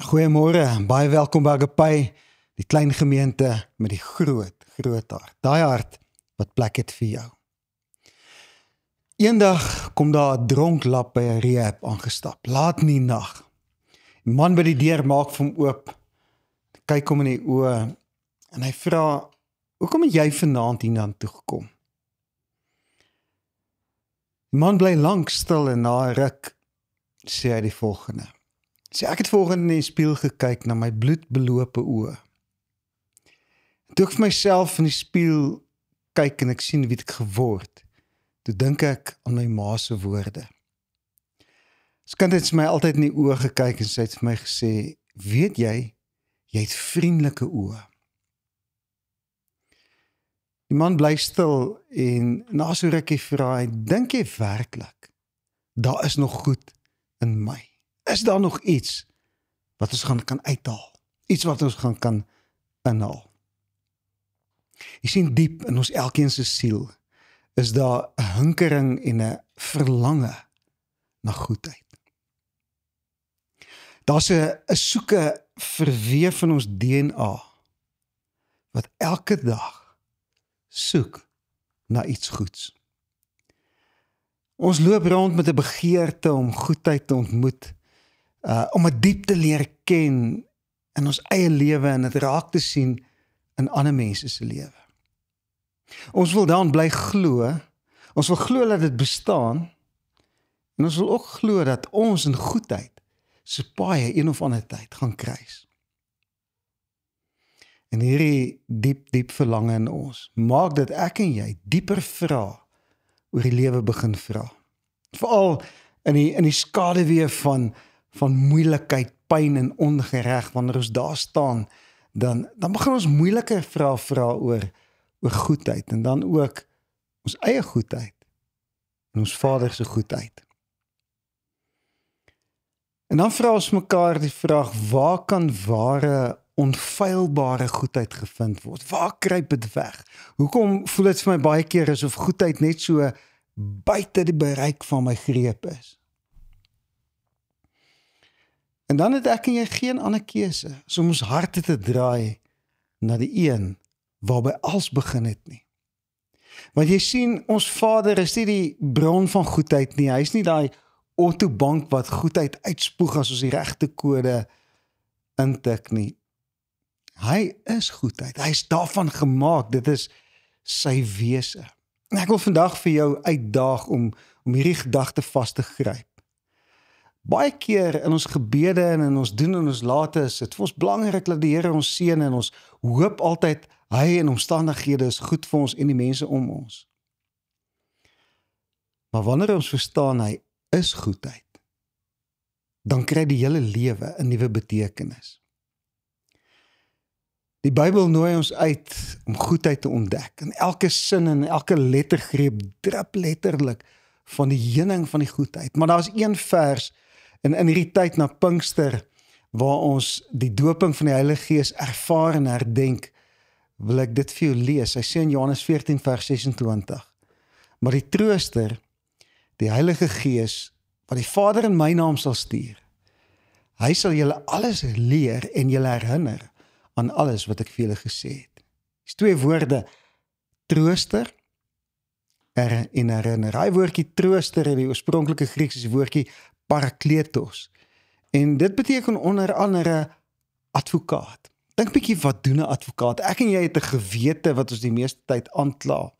Goeiemôre, baie welkom by Agape, die klein gemeente met die groot hart. Daai hart wat plek het vir jou. Eendag kom daar 'n dronk lap by 'n rehab aangestap, laat in die nag. Die man by die deur maak vir hom oop, kyk hom in die oë en hy vra, "Hoekom het jy vanaand hiernatoe gekom?" Die man bly lank stil en na 'n ruk sê hy die volgende. Ek het volgende in die spieël gekyk na my bloedbelope oë. Toe ek vir myself in die spieël kyk en ek sien wie ek geword, toe dink ek aan my ma se woorde. As kind het sy my altyd in die oë gekyk en sy het vir my gesê, "Weet jy, jy het vriendelike oë." Die man bly stil en na so rukkie vra hy, "Dink jy werklik, daar is nog goed in my? Is daar nog iets wat ons kan uithaal? Iets wat ons kan inhaal?" Jy sien, diep in ons elkeen se siel is daar 'n hinkering en 'n verlange na goedheid. Daar's 'n soeke verweef in ons DNA wat elke dag soek na iets goeds. Ons loop rond met 'n begeerte om goedheid te ontmoet, om dit diep te leer ken in ons eie lewe en dit raak te sien in ander mense se lewe. Ons wil daarin bly glo, ons wil glo dat dit bestaan en ons wil ook glo dat ons in goedheid se paaie een of ander tyd gaan kruis. En hierdie diep verlange in ons maak dat ek en jy dieper vra oor die lewe begin vra. Veral in die skaduwee van moeilikheid, pyn en ongereg, wanneer ons daar staan, dan begin ons moeilike vrae vra oor goedheid en dan ook ons eie goedheid en ons Vader se goedheid. En dan vra ons mekaar die vraag, waar kan ware onfeilbare goedheid gevind word? Waar kruip dit weg? Hoekom voel dit vir my baie keer asof goedheid net so buite die bereik van my greep is? En dan het ek en jy geen ander keuse as om ons harte te draai na die een waarby alles begin het nie. Want jy sien, ons Vader is nie die bron van goedheid nie. Hy is nie daai autobank wat goedheid uitspoeg as ons die regte kode intik nie. Hy is goedheid. Hy is daarvan gemaak. Dit is sy wese. En ek wil vandag vir jou uitdaag om hierdie gedagte vas te gryp. Baie keer in ons gebede en in ons doen en ons late is dit vir ons belangrik dat die Here ons seën en ons hoop altyd hy en omstandighede is goed vir ons en die mense om ons. Maar wanneer ons verstaan hy is goedheid, dan kry die hele lewe 'n nuwe betekenis. Die Bybel nooi ons uit om goedheid te ontdek. En elke sin en elke lettergreep drup letterlik van die heuning van die goedheid. Maar daar's een vers in hierdie tyd na Pinkster waar ons die doping van die Heilige Gees ervaar en herdenk, wil ek dit vir jou lees. Hy sê in Johannes 14 vers 26. Maar die Trooster, die Heilige Gees, wat die Vader in my naam sal stuur, hy sal julle alles leer en julle herinner aan alles wat ek vir julle gesê het. Dis twee woorde, Trooster en herinner. Hy woordjie Trooster in die oorspronklike Grieks is die woordjie Parakletos. En dit beteken onder andere advokaat. Dink bietjie, wat doen 'n advokaat? Ek en jy het 'n gewete wat ons die meeste tyd aankla,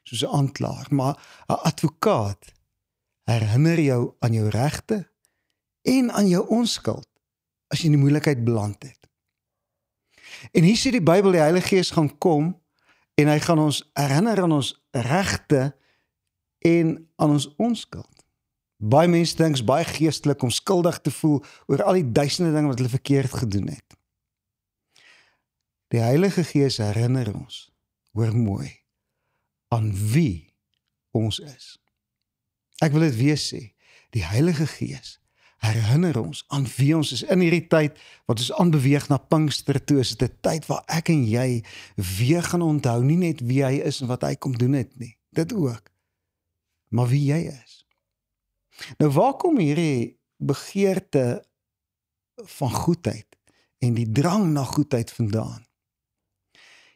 soos 'n aanklaer, maar 'n advokaat herinner jou aan jou regte en aan jou onskuld as jy in die moeilikheid beland het. En hier sê die Bybel, die Heilige Gees gaan kom en hy gaan ons herinner aan ons regte en aan ons onskuld. Baie mense dink is baie geestelik om skuldig te voel oor al die duisende dinge wat hulle verkeerd gedoen het. Die Heilige Gees herinner ons, hoor mooi, aan wie ons is. Ek wil dit weer sê, die Heilige Gees herinner ons aan wie ons is in hierdie tyd wat ons aanbeweeg na Pinkster toe. Is dit 'n tyd waar ek en jy weer gaan onthou, nie net wie hy is en wat hy kom doen het nie, dit ook, maar wie jy is. Nou waar kom hierdie begeerte van goedheid en die drang na goedheid vandaan.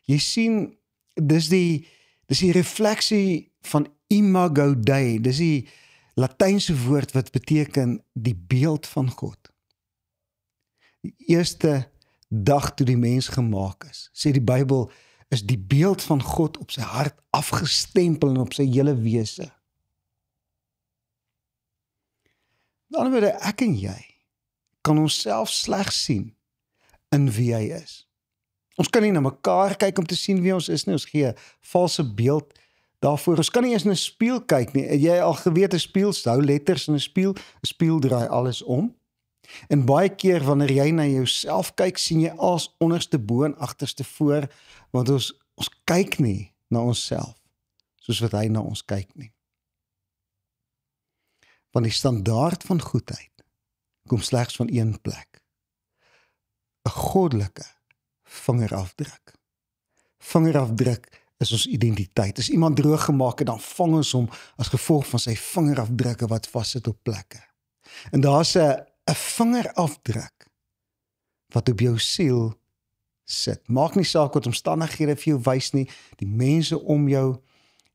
Jy sien, dis die refleksie van imago Dei, dis die Latynse woord wat beteken die beeld van God. Die eerste dag toe die mens gemaak is, sê die Bybel, is die beeld van God op sy hart afgestempel en op sy hele wese. Met ander woorde, ek en jy kan onsself slegs sien in wie hy is. Ons kan nie na mekaar kyk om te sien wie ons is nie, ons gee 'n valse beeld daarvoor. Ons kan nie eens in 'n spieël kyk nie. Jy al geweet 'n spieël hou letters in 'n spieël draai alles om. En baie keer wanneer jy na jouself kyk, sien jy als onderste bo en agterste voor, want ons kyk nie na onsself soos wat hy na ons kyk nie. Want die standaard van goedheid kom slegs van een plek. 'n Goddelike vingerafdruk. Vingerafdruk is ons identiteit. As iemand droog gemaak het, dan vang ons hom as gevolg van sy vingerafdrukke wat vassit op plekke. En daar's 'n vingerafdruk wat op jou siel sit. Maak nie saak wat omstandighede vir jou wys nie, die mense om jou,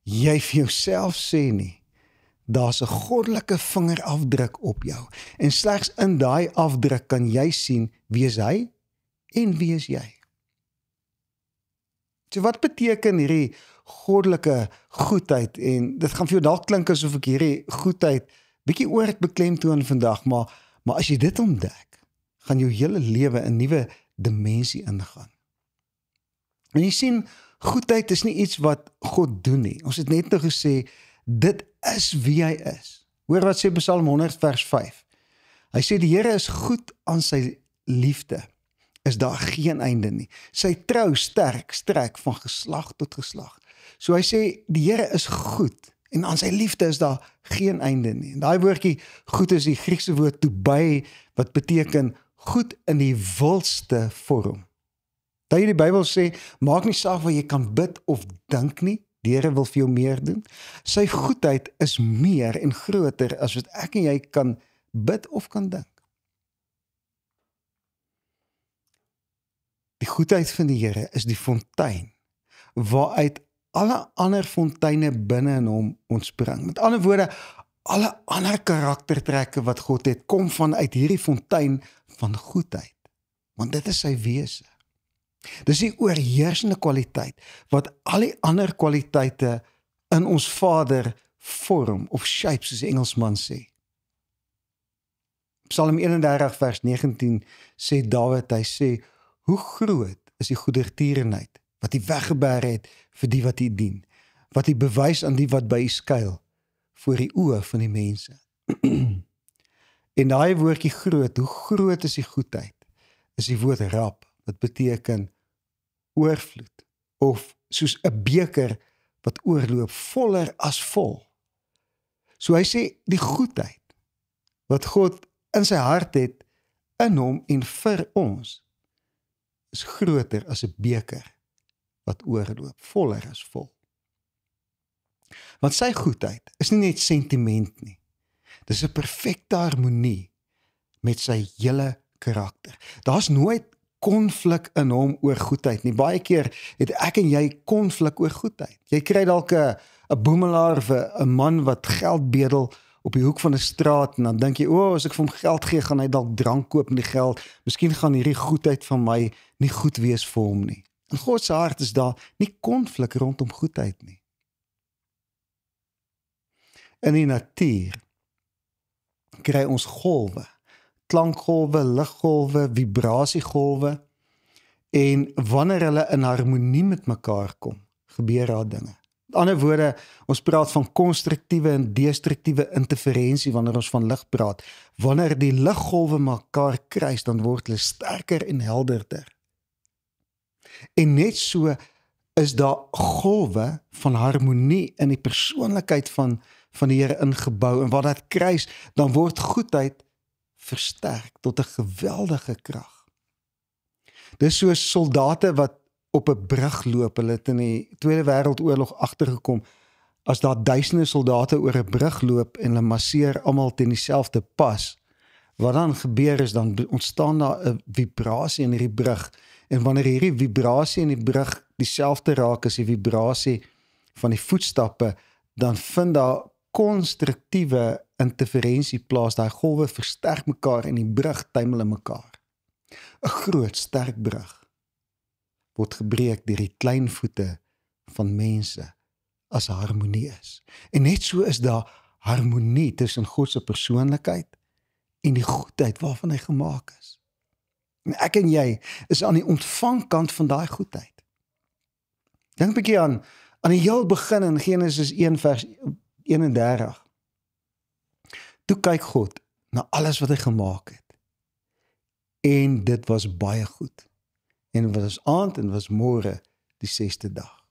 jy vir jouself sê nie. Daar's 'n goddelike vingerafdruk op jou. En slegs in daai afdruk kan jy sien wie is hy en wie is jy. So wat beteken hierdie goddelike goedheid? En dit gaan vir jou dalk klink asof ek hierdie goedheid bietjie oor het beklemtoon vandag, maar as jy dit ontdek, gaan jou hele lewe 'n nuwe dimensie ingaan. En jy sien, goedheid is nie iets wat God doen nie. Ons het net nou gesê, dit is wie hy is. Hoor wat sê Psalm 100 vers 5. Hy sê die Here is goed aan sy liefde. Is daar geen einde nie. Sy trou sterk strek van geslag tot geslag. So hy sê die Here is goed en aan sy liefde is daar geen einde nie. En daai woordjie goed is die Griekse woord tobai wat beteken goed in die wildste vorm. Dat jy die Bybel sê, maak nie saak wat jy kan bid of dink nie, die Here wil vir jou meer doen. Sy goedheid is meer en groter as wat ek en jy kan bid of kan dink. Die goedheid van die Here is die fontein, waaruit alle ander fonteine binne in hom ontspring. Met ander woorde, alle ander karaktertrekke wat God het, kom vanuit hierdie fontein van goedheid. Want dit is sy wese. Dis die oorheersende kwaliteit, wat al die ander kwaliteite in ons Vader vorm, of shape, soos die Engelsman sê. Psalm 31 vers 19 sê Dawid, hy sê, hoe groot is die goedertierenheid, wat hy weggeberg het vir die wat hy dien, wat hy bewys aan die wat by hy skuil, voor die oë van die mense. En daai woordjie groot, hoe groot is die goedheid, is die woord rap, wat beteken oorvloed, of soos 'n beker wat oorloop, voller as vol. So hy sê, die goedheid, wat God in sy hart het, in hom en vir ons, is groter as 'n beker wat oorloop, voller as vol. Want sy goedheid is nie net sentiment nie. Dis 'n perfekte harmonie met sy hele karakter. Daar's nooit konflik in hom oor goedheid nie. Baie keer het ek en jy konflik oor goedheid. Jy kry dalk 'n boemelaar of 'n man wat geld bedel op die hoek van 'n straat en dan dink jy, as ek vir hom geld gee, gaan hy dalk drank koop met die geld. Miskien gaan hierdie goedheid van my nie goed wees vir hom nie. In God se hart is daar nie konflik rondom goedheid nie. In die natuur kry ons golwe, klankgolwe, liggolwe, vibrasiegolwe, en wanneer hulle in harmonie met mekaar kom, gebeur daar dinge. Met ander woorde, ons praat van konstruktiewe en destruktiewe interferensie wanneer ons van lig praat. Wanneer die liggolwe mekaar kruis, dan word hulle sterker en helderder. En net so is daar golwe van harmonie in die persoonlikheid van die Here ingebou, en wat dat kruis, dan word goedheid versterk tot 'n geweldige krag. Dis soos soldate wat op 'n brug loop. Hulle het in die Tweede Wêreldoorlog agtergekom, as daar duisende soldate oor 'n brug loop en hulle masseer almal teen dieselfde pas, wat dan gebeur is, dan ontstaan daar 'n vibrasie in hierdie brug. En wanneer hierdie vibrasie in die brug dieselfde raak as die vibrasie van die voetstappe, dan vind daar konstruktiewe interferensie plaas. Daai golwe versterk mekaar en die brug tuimel in mekaar. 'n Groot, sterk brug word gebreek deur die klein voete van mense as harmonie is. En net so is daar harmonie tussen God se persoonlikheid en die goedheid waarvan hy gemaak is. En ek en jy is aan die ontvangkant van daai goedheid. Dink 'n bietjie aan die heel begin in Genesis 1 vers 31. Toe kyk God na alles wat hy gemaak het. En dit was baie goed. En dit was aand en was môre die 6de dag.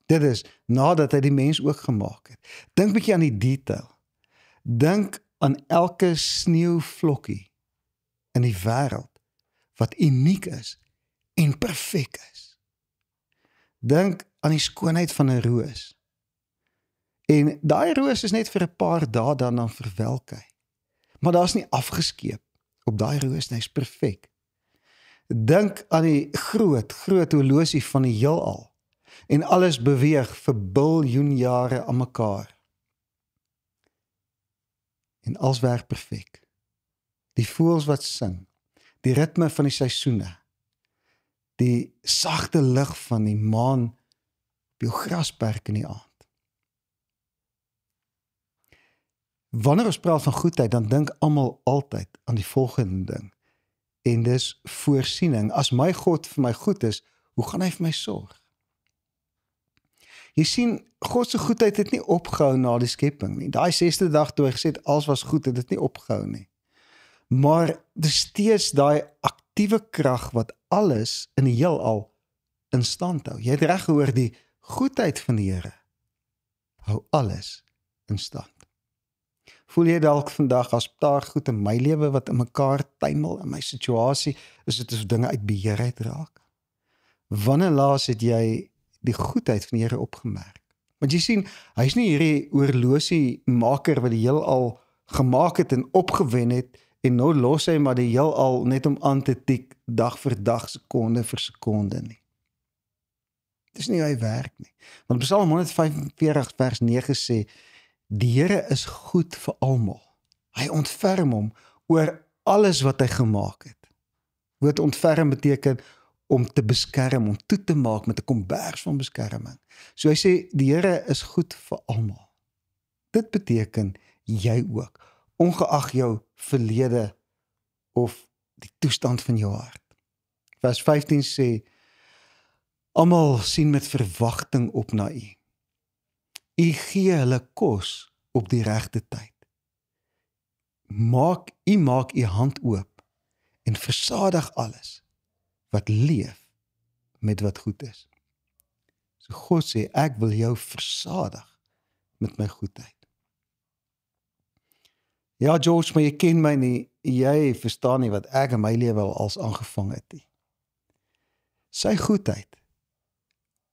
Dit is nadat hy die mens ook gemaak het. Dink bietjie aan die detail. Dink aan elke sneeuvlokkie in die wêreld wat uniek is en perfek is. Dink aan die skoonheid van 'n roos. En daai roos is net vir 'n paar dae dan verwelk hy. Maar daar's nie afgeskeep op daai roos nie, hy's perfek. Dink aan die groot horlosie van die heelal. En alles beweeg vir biljoen jare aan mekaar. En alles werk perfek. Die voëls wat sing, die ritme van die seisoene, die sagte lig van die maan op jou grasperk in die aand. Wanneer ons praat van goedheid, dan dink almal altyd aan die volgende ding. En dis voorsiening. As my God vir my goed is, hoe gaan hy vir my sorg? Jy sien, God se goedheid het nie opgehou na die skepping nie. Daai 6de dag toe hy gesê het alles was goed, het dit nie opgehou nie. Maar dis steeds daai aktiewe krag wat alles in die heelal in stand hou. Jy het reg gehoor, die goedheid van die Here hou alles in stand. Voel jy dalk vandag as daar goed in my lewe wat in mekaar tuimel in my situasie, is dit as dinge uit beheer uit raak? Wanneer laas het jy die goedheid van die Here opgemerk? Want jy sien, hy is nie hierdie oorlosiemaker wat die heelal gemaak het en opgewen het en nou los hy maar die heelal net om aan te tik dag vir dag, sekonde vir sekonde nie. Dis nie hoe hy werk nie. Want Psalm 145 vers 9 sê, die Here is goed vir almal. Hy ontferm hom oor alles wat hy gemaak het. Woord ontferm beteken om te beskerm, om toe te maak met 'n kombers van beskerming. So hy sê, die Here is goed vir almal. Dit beteken jy ook, ongeag jou verlede of die toestand van jou hart. Vers 15 sê, almal sien met verwagting op na U. U gee hulle kos op die regte tyd. U maak U hand oop en versadig alles wat leef met wat goed is. So God sê, ek wil jou versadig met my goedheid. Ja, George, maar jy ken my nie, jy verstaan nie wat ek in my lewe al als aangevang het nie. Sy goedheid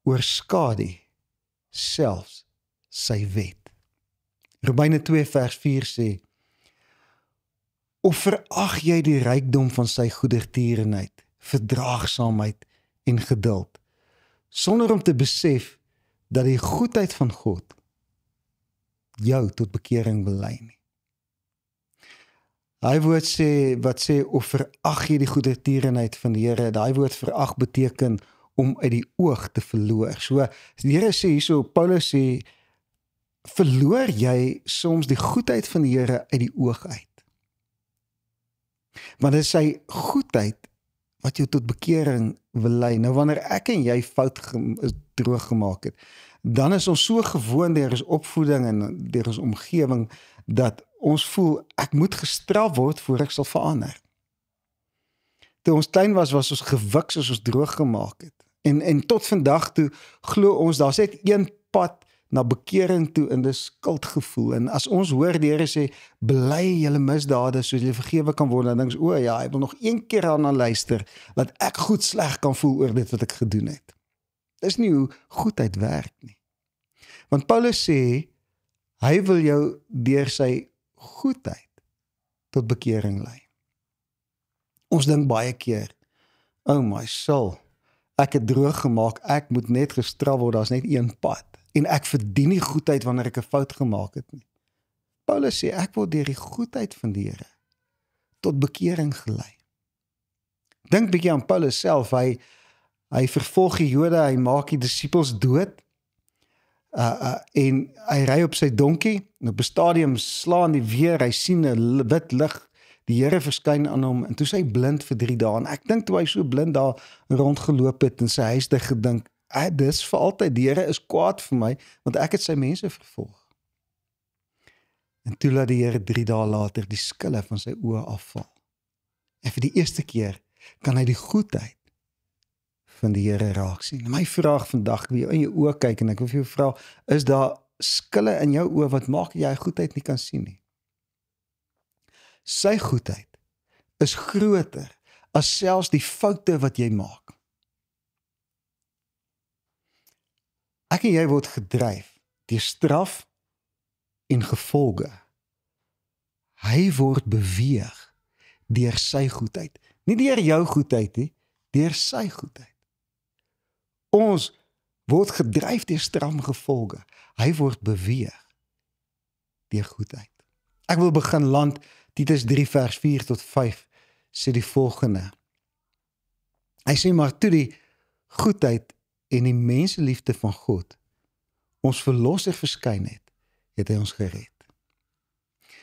oorskadu selfs sy wet. Romeine 2 vers 4 sê, of verag jy die rykdom van sy goedertierenheid, verdraagsaamheid en geduld, sonder om te besef dat die goedheid van God jou tot bekering wil lei nie. Daai woord sê, wat sê, of verag jy die goedertierenheid van die Here, daai woord verag beteken om uit die oog te verloor. So, die Here sê hierso, Paulus sê, verloor jy soms die goedheid van die Here uit die oog uit. Want dit is sy goedheid wat jou tot bekering wil lei. Nou wanneer ek en jy fout droog gemaak het, dan is ons so gewoon deur ons opvoeding en deur ons omgewing, dat ons voel, ek moet gestraf word voor ek sal verander. Toe ons klein was ons gewik soos ons droog gemaak het. En tot vandag toe glo ons, daar's net een pad na bekering toe in dis skuldgevoel. En as ons hoor die Here sê, bely julle misdade soos julle vergewe kan word, dan dink ons, o ja, hy wil nog een keer aan luister, dat ek goed sleg kan voel oor dit wat ek gedoen het. Dis nie hoe goedheid werk nie. Want Paulus sê, hy wil jou deur sy goedheid tot bekering lei. Ons dink baie keer, oh my soul, ek het droog gemaak, ek moet net gestraf word, daar's net een pad, en ek verdien nie goedheid wanneer ek 'n fout gemaak het nie. Paulus sê, ek word deur die goedheid van die Here tot bekering gelei. Dink bietjie aan Paulus self, hy vervolg die Jode, hy maak die disippels dood, en hy ry op sy donkie, en op 'n stadium slaan die weer, hy sien 'n wit lig, die Here verskyn aan hom, en toe is hy blind vir 3 dae, en ek dink toe hy so blind daar rondgeloop het, in sy huis het hy gedink, dis vir altyd, die Here is kwaad vir my, want ek het sy mense vervolg. En toe laat die Here 3 dae later die skille van sy oë afval. En vir die eerste keer kan hy die goedheid van die Here raak sien. En my vraag vandag, ek wil jou in jou oë kyk, en ek wil vir jou vra, is daar skille in jou oë wat maak jy goedheid nie kan sien nie? Sy goedheid is groter as selfs die foute wat jy maak. Ek en jy word gedryf deur straf en gevolge. Hy word beweeg deur sy goedheid. Nie deur jou goedheid nie, deur sy goedheid. Ons word gedryf deur straf en gevolge. Hy word beweeg deur goedheid. Ek wil begin land, Titus 3 vers 4 tot 5 sê die volgende. Hy sê, maar toe die goedheid en die menseliefde van God ons verlosser verskyn het hy ons gered.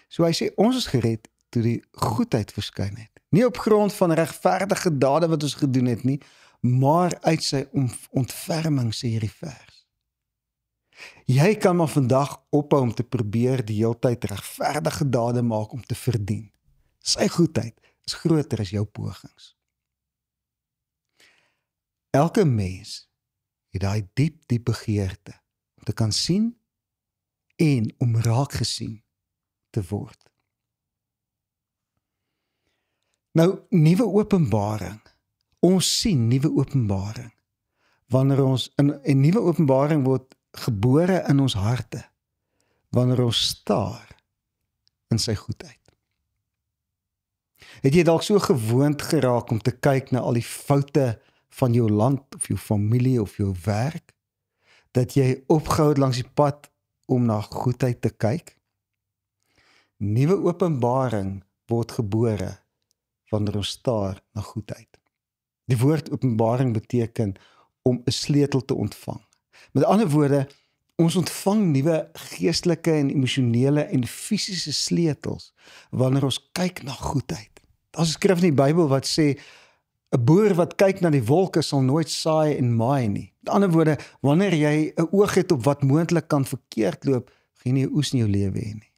So hy sê, ons is gered toe die goedheid verskyn het. Nie op grond van regverdige dade wat ons gedoen het nie, maar uit sy ontferming, sê hierdie vers. Jy kan maar vandag ophou om te probeer die heeltyd regverdige dade maak om te verdien. Sy goedheid is groter as jou pogings. Elke mens het daai diep begeerte om te kan sien en om raak gesien te word. Nou, nuwe openbaring. Ons sien nuwe openbaring. Wanneer ons, en nuwe openbaring word gebore in ons harte, wanneer ons staar in sy goedheid. Het jy dalk so gewoond geraak om te kyk na al die foute van jou land, of jou familie, of jou werk, dat jy opgehou het langs die pad om na goedheid te kyk? Nuwe openbaring word gebore wanneer ons staar na goedheid. Die woord openbaring beteken om 'n sleutel te ontvang. Met ander woorde, ons ontvang nuwe geestelike en emosionele en fisiese sleutels wanneer ons kyk na goedheid. Daar's 'n skrif in die Bybel wat sê, 'n boer wat kyk na die wolke sal nooit saai en maai nie. Met ander woorde, wanneer jy 'n oog het op wat moontlik kan verkeerd loop, gaan jy nie 'n oes in jou lewe hê nie.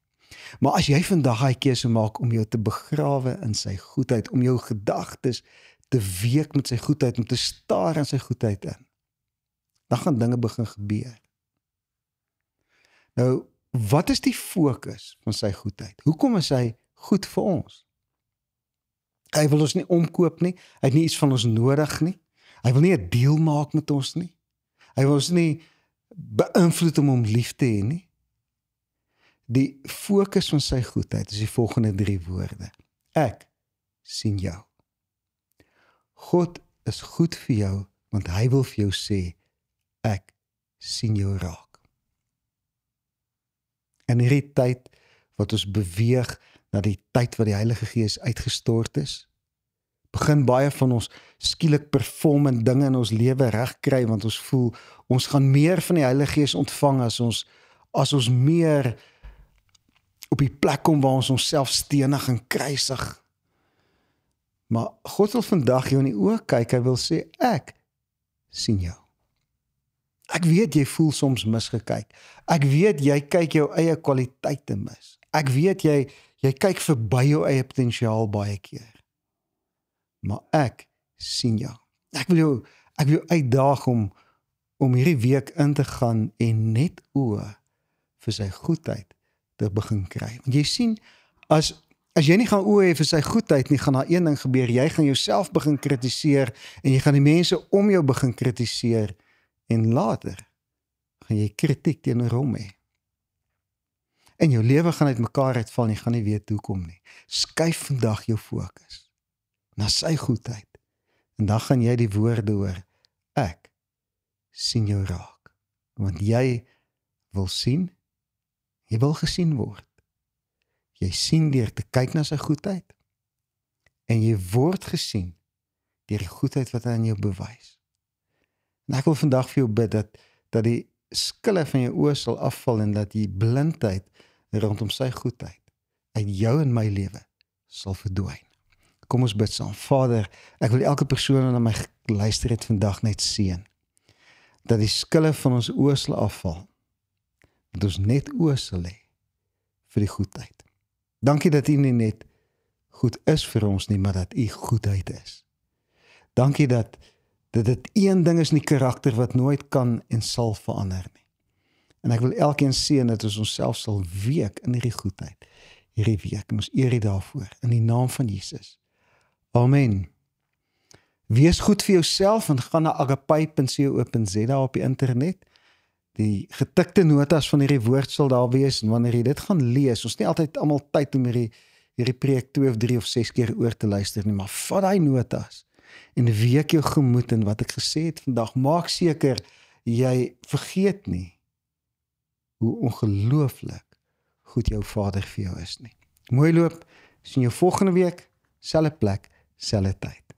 Maar as jy vandag hy keuse maak om jou te begrawe in sy goedheid, om jou gedagtes te week met sy goedheid, om te staar in sy goedheid in, dan gaan dinge begin gebeur. Nou, wat is die fokus van sy goedheid? Hoekom is hy goed vir ons? Hy wil ons nie omkoop nie, hy het nie iets van ons nodig nie, hy wil nie 'n deal maak met ons nie, hy wil ons nie beïnvloed om hom lief te hê nie. Die fokus van sy goedheid is die volgende 3 woorde. Ek sien jou. God is goed vir jou, want hy wil vir jou sê, ek sien jou raak. In hierdie tyd wat ons beweeg na die tyd wat die Heilige Gees uitgestort is, begin baie van ons skielik perform en dinge in ons lewe regkry, want ons voel, ons gaan meer van die Heilige Gees ontvang as ons meer op die plek kom waar ons onsself stenig en kruisig. Maar God wil vandag jou in die oë kyk, hy wil sê, ek sien jou. Ek weet jy voel soms misgekyk. Ek weet jy kyk jou eie kwaliteite mis. Ek weet jy kyk verby jou eie potensiaal baie keer. Maar ek sien jou. Ek wil jou uitdaag om hierdie week in te gaan en net oë vir sy goedheid te begin kry. Want jy sien, as jy nie gaan oë hê vir sy goedheid nie, gaan daar een ding gebeur, jy gaan jouself begin kritiseer en jy gaan die mense om jou begin kritiseer en later gaan jy kritiek teenoor hom hê. En jou lewe gaan uit mekaar uitval en jy gaan nie weet hoekom nie. Skuif vandag jou fokus na sy goedheid. En dan gaan jy die woorde hoor, ek sien jou raak. Want jy wil sien, jy wil gesien word. Jy sien deur te kyk na sy goedheid, en jy word gesien deur die goedheid wat hy aan jou bewys. En ek wil vandag vir jou bid dat die skille van jou oë sal afval en dat die blindheid rondom sy goedheid uit jou en my lewe sal verdwyn. Kom ons bid saam. Vader, ek wil elke persoon wat na my luister het vandag net seën, dat die skille van ons oë sal afval, dat ons net oë sal hê vir die goedheid. Dankie dat U nie net goed is vir ons nie, maar dat U goedheid is. Dankie dat dit een ding is in die karakter wat nooit kan en sal verander nie. En ek wil elkeen seën dat ons onsself sal week in hierdie goedheid, hierdie week, en ons eer U daarvoor, in die naam van Jesus. Amen. Wees goed vir jouself en gaan na agapai.co.za op die internet. Die getikte notas van hierdie woord sal daar wees, en wanneer jy dit gaan lees, ons nie altyd almal tyd om hierdie preek 2 of 3 of 6 keer oor te luister nie, maar vat daai notas en week jou gemoed in wat ek gesê het vandag. Maak seker jy vergeet nie hoe ongelooflik goed jou Vader vir jou is nie. Mooi loop, sien jou volgende week, selfde plek, selfde tyd.